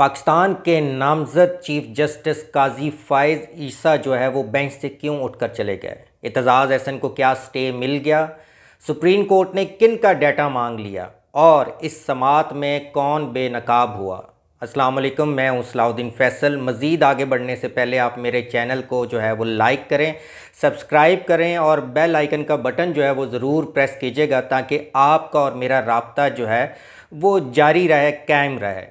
पाकिस्तान के नामज़द chief justice काजी फ़ाइज़ ईसा जो है वो बेंच से क्यों उठकर चले गए? एतजाज़ अहसन को क्या स्टे मिल गया? सुप्रीम कोर्ट ने किन का डाटा मांग लिया और इस समात में कौन बेनकाब हुआ? अस्सलाम वालेकुम, मैं हूं सलाउद्दीन फैसल। मज़ीद आगे बढ़ने से पहले आप मेरे चैनल को जो है वो लाइक करें, सब्सक्राइब करें और बेल आइकन का बटन जो है वो ज़रूर प्रेस कीजिएगा ताकि आपका और मेरा राब्ता जो है वो जारी रहे, कायम रहे।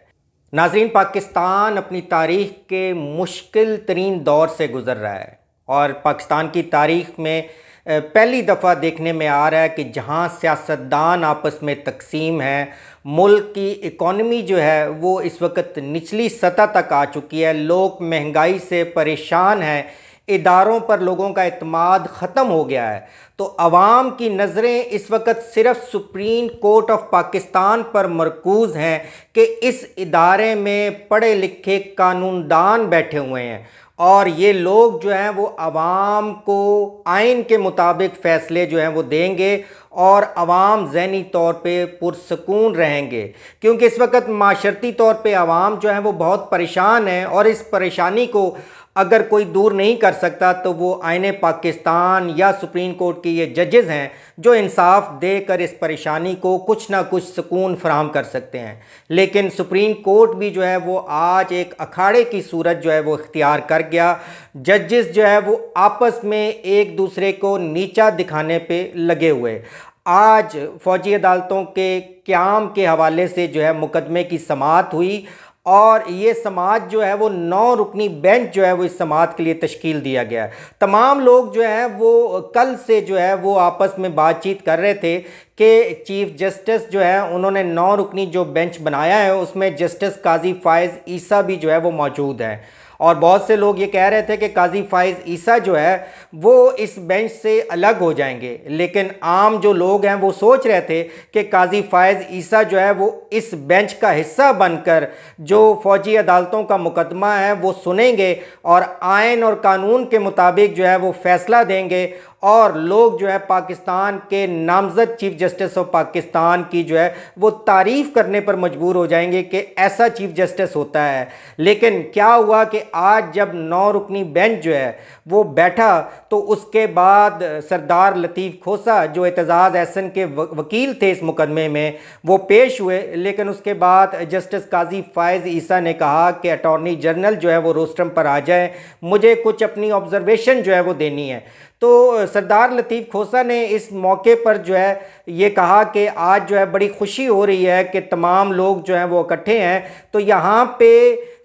नाज़रीन, पाकिस्तान अपनी तारीख़ के मुश्किल तरीन दौर से गुज़र रहा है और पाकिस्तान की तारीख़ में पहली दफ़ा देखने में आ रहा है कि जहां सियासतदान आपस में तकसीम है, मुल्क की इकॉनमी जो है वो इस वक्त निचली सतह तक आ चुकी है, लोग महंगाई से परेशान हैं, इदारों पर लोगों का एतमाद ख़त्म हो गया है। तो अवाम की नज़रें इस वक्त सिर्फ सुप्रीम कोर्ट ऑफ पाकिस्तान पर मरकूज़ हैं कि इस इदारे में पढ़े लिखे कानूनदान बैठे हुए हैं और ये लोग जो हैं वो अवाम को आइन के मुताबिक फ़ैसले जो हैं वो देंगे और अवाम ज़हनी तौर पे पुरसकून रहेंगे, क्योंकि इस वक्त माशरती तौर पे अवाम जो है वो बहुत परेशान है और इस परेशानी को अगर कोई दूर नहीं कर सकता तो वो आईने पाकिस्तान या सुप्रीम कोर्ट के ये जजेज़ हैं जो इंसाफ देकर इस परेशानी को कुछ ना कुछ सुकून फराहम कर सकते हैं। लेकिन सुप्रीम कोर्ट भी जो है वो आज एक अखाड़े की सूरत जो है वो इख्तियार कर गया। जजेस जो है वो आपस में एक दूसरे को नीचा दिखाने पे लगे हुए। आज फ़ौजी अदालतों के क़याम के हवाले से जो है मुकदमे की समाअत हुई और ये समाज जो है वो 9 रुकनी बेंच जो है वो इस समाज के लिए तश्कील दिया गया है। तमाम लोग जो हैं वो कल से जो है वो आपस में बातचीत कर रहे थे कि चीफ जस्टिस जो है उन्होंने 9 रुकनी जो बेंच बनाया है उसमें जस्टिस काजी फ़ाइज़ ईसा भी जो है वो मौजूद है और बहुत से लोग ये कह रहे थे कि काजी फ़ाइज़ ईसा जो है वो इस बेंच से अलग हो जाएंगे। लेकिन आम जो लोग हैं वो सोच रहे थे कि काजी फ़ाइज़ ईसा जो है वो इस बेंच का हिस्सा बनकर जो फ़ौजी अदालतों का मुकदमा है वो सुनेंगे और आइन और कानून के मुताबिक जो है वो फ़ैसला देंगे और लोग जो है पाकिस्तान के नामज़द चीफ जस्टिस ऑफ पाकिस्तान की जो है वो तारीफ़ करने पर मजबूर हो जाएंगे कि ऐसा चीफ जस्टिस होता है। लेकिन क्या हुआ कि आज जब 9 रुकनी बेंच जो है वो बैठा तो उसके बाद सरदार लतीफ़ खोसा जो एतजाज़ अहसन के वकील थे इस मुकदमे में वो पेश हुए। लेकिन उसके बाद जस्टिस काजी फ़ाइज़ ईसा ने कहा कि अटॉर्नी जनरल जो है वो रोस्टम पर आ जाए, मुझे कुछ अपनी ऑब्जर्वेशन जो है वो देनी है। तो सरदार लतीफ़ खोसा ने इस मौके पर जो है ये कहा कि आज जो है बड़ी खुशी हो रही है कि तमाम लोग जो हैं वो इकट्ठे हैं। तो यहाँ पे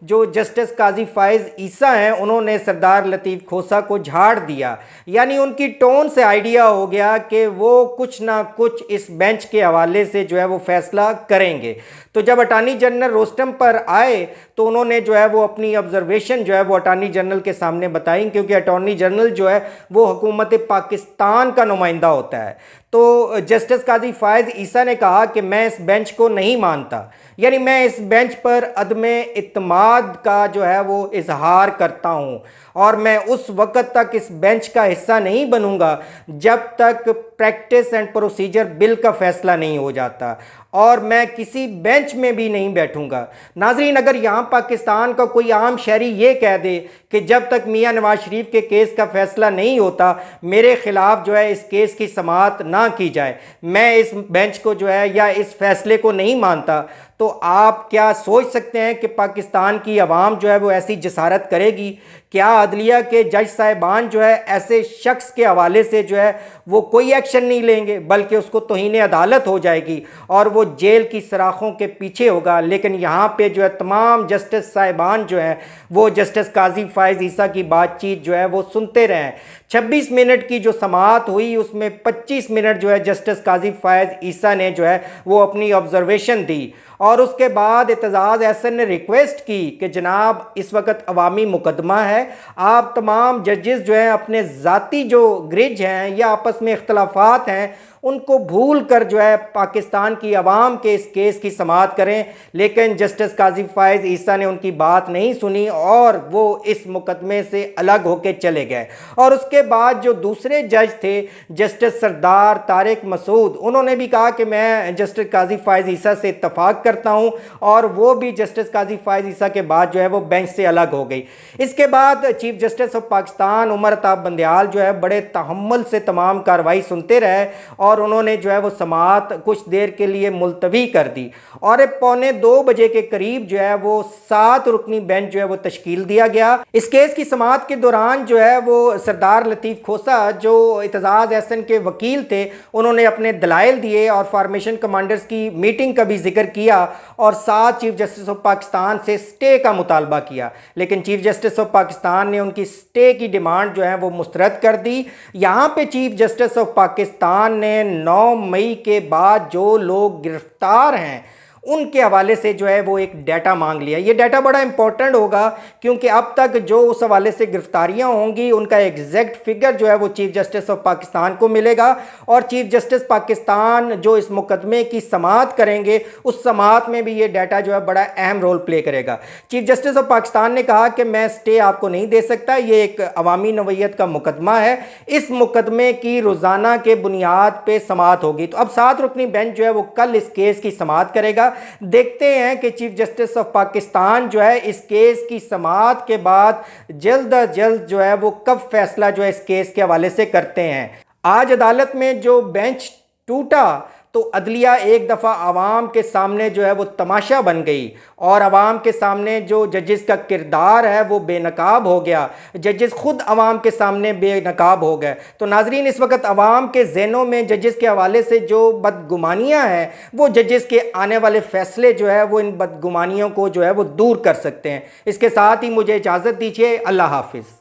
जो जस्टिस काजी फ़ाइज़ ईसा हैं उन्होंने सरदार लतीफ़ खोसा को झाड़ दिया, यानी उनकी टोन से आइडिया हो गया कि वो कुछ ना कुछ इस बेंच के हवाले से जो है वो फ़ैसला करेंगे। तो जब अटॉर्नी जनरल रोस्टम पर आए तो उन्होंने जो है वो अपनी ऑब्जर्वेशन जो है वो अटॉर्नी जनरल के सामने बताई, क्योंकि अटॉर्नी जनरल जो है वो हुकूमत पाकिस्तान का नुमाइंदा होता है। तो जस्टिस काजी फ़ाइज़ ईसा ने कहा कि मैं इस बेंच को नहीं मानता, यानी मैं इस बेंच पर अदमे इत्माद का जो है वो इजहार करता हूँ और मैं उस वक़्त तक इस बेंच का हिस्सा नहीं बनूँगा जब तक प्रैक्टिस एंड प्रोसीजर बिल का फ़ैसला नहीं हो जाता और मैं किसी बेंच में भी नहीं बैठूंगा। नाज़रीन, अगर यहाँ पाकिस्तान का कोई आम शहरी ये कह दे कि जब तक मियाँ नवाज शरीफ के केस का फ़ैसला नहीं होता मेरे ख़िलाफ़ जो है इस केस की समाअत ना की जाए, मैं इस बेंच को जो है या इस फ़ैसले को नहीं मानता, तो आप क्या सोच सकते हैं कि पाकिस्तान की आवाम जो है वो ऐसी जसारत करेगी? क्या अदलिया के जज साहिबान जो है ऐसे शख्स के हवाले से जो है वो कोई एक्शन नहीं लेंगे, बल्कि उसको तौहीन अदालत हो जाएगी और वो जेल की सराखों के पीछे होगा? लेकिन यहाँ पे जो है तमाम जस्टिस साहिबान जो हैं वो जस्टिस काजी फ़ाइज़ ईसा की बातचीत जो है वो सुनते रहें। 26 मिनट की जो समाअत हुई उसमें 25 मिनट जो है जस्टिस काजी फ़ाइज़ ईसा ने जो है वो अपनी ऑब्जर्वेशन दी और उसके बाद एतजाज़ अहसन ने रिक्वेस्ट की कि जनाब इस वक्त अवामी मुकदमा है, आप तमाम जजेस जो हैं अपने ज़ाती जो ग्रिज हैं या आपस में इख्तलाफात हैं उनको भूल कर जो है पाकिस्तान की आवाम के इस केस की समाअत करें। लेकिन जस्टिस काजी फायज़ ईसा ने उनकी बात नहीं सुनी और वो इस मुकदमे से अलग होकर चले गए। और उसके बाद जो दूसरे जज थे जस्टिस सरदार तारिक मसूद, उन्होंने भी कहा कि मैं जस्टिस काजी फायज़ ईसा से इत्तफाक करता हूँ, और वो भी जस्टिस काजी फायज़ ईसा के बाद जो है वो बेंच से अलग हो गई। इसके बाद chief justice of Pakistan Umar Ata Bandial जो है बड़े तहम्मुल से तमाम कार्रवाई सुनते रहे और उन्होंने जो है वो समाअत कुछ देर के लिए मुलतवी कर दी और 1:45 बजे के करीब जो है वो 7 रुकनी बेंच जो है वो तश्कील दिया गया। इस केस की समाअत के दौरान जो है वो सरदार लतीफ़ खोसा जो एतजाज़ एहसन के वकील थे, उन्होंने अपने दलाइल दिए और फार्मेशन कमांडर्स की मीटिंग का भी जिक्र किया और साथ चीफ जस्टिस ऑफ पाकिस्तान से स्टे का मुतालबा किया। लेकिन चीफ जस्टिस ऑफ पाकिस्तान ने उनकी स्टे की डिमांड जो है वो मुस्तरद कर दी। यहाँ पे चीफ जस्टिस ऑफ पाकिस्तान ने 9 मई के बाद जो लोग गिरफ्तार हैं उनके हवाले से जो है वो एक डाटा मांग लिया। ये डाटा बड़ा इंपॉर्टेंट होगा क्योंकि अब तक जो उस हवाले से गिरफ्तारियां होंगी उनका एग्जैक्ट फिगर जो है वो चीफ जस्टिस ऑफ पाकिस्तान को मिलेगा और चीफ जस्टिस पाकिस्तान जो इस मुकदमे की समाअत करेंगे उस समाअत में भी ये डाटा जो है बड़ा अहम रोल प्ले करेगा। चीफ जस्टिस ऑफ पाकिस्तान ने कहा कि मैं स्टे आपको नहीं दे सकता, ये एक अवामी नवैयत का मुकदमा है, इस मुकदमे की रोज़ाना के बुनियाद पर समाअत होगी। तो अब 7 रुकनी बेंच जो है वो कल इस केस की समाअत करेगा। देखते हैं कि चीफ जस्टिस ऑफ पाकिस्तान जो है इस केस की समाअत के बाद जल्द अज जल्द जो है वो कब फैसला जो है इस केस के हवाले से करते हैं। आज अदालत में जो बेंच टूटा तो अदलिया एक दफ़ा आवाम के सामने जो है वो तमाशा बन गई और आवाम के सामने जो जजेस का किरदार है वो बेनकाब हो गया। जजेस खुद आवाम के सामने बेनकाब हो गए। तो नाजरीन, इस वक्त आवाम के जहनों में जजेस के हवाले से जो बदगुमानियाँ हैं वो जजेस के आने वाले फैसले जो है वो इन बदगुमानियों को जो है वो दूर कर सकते हैं। इसके साथ ही मुझे इजाज़त दीजिए। अल्लाह हाफिज़।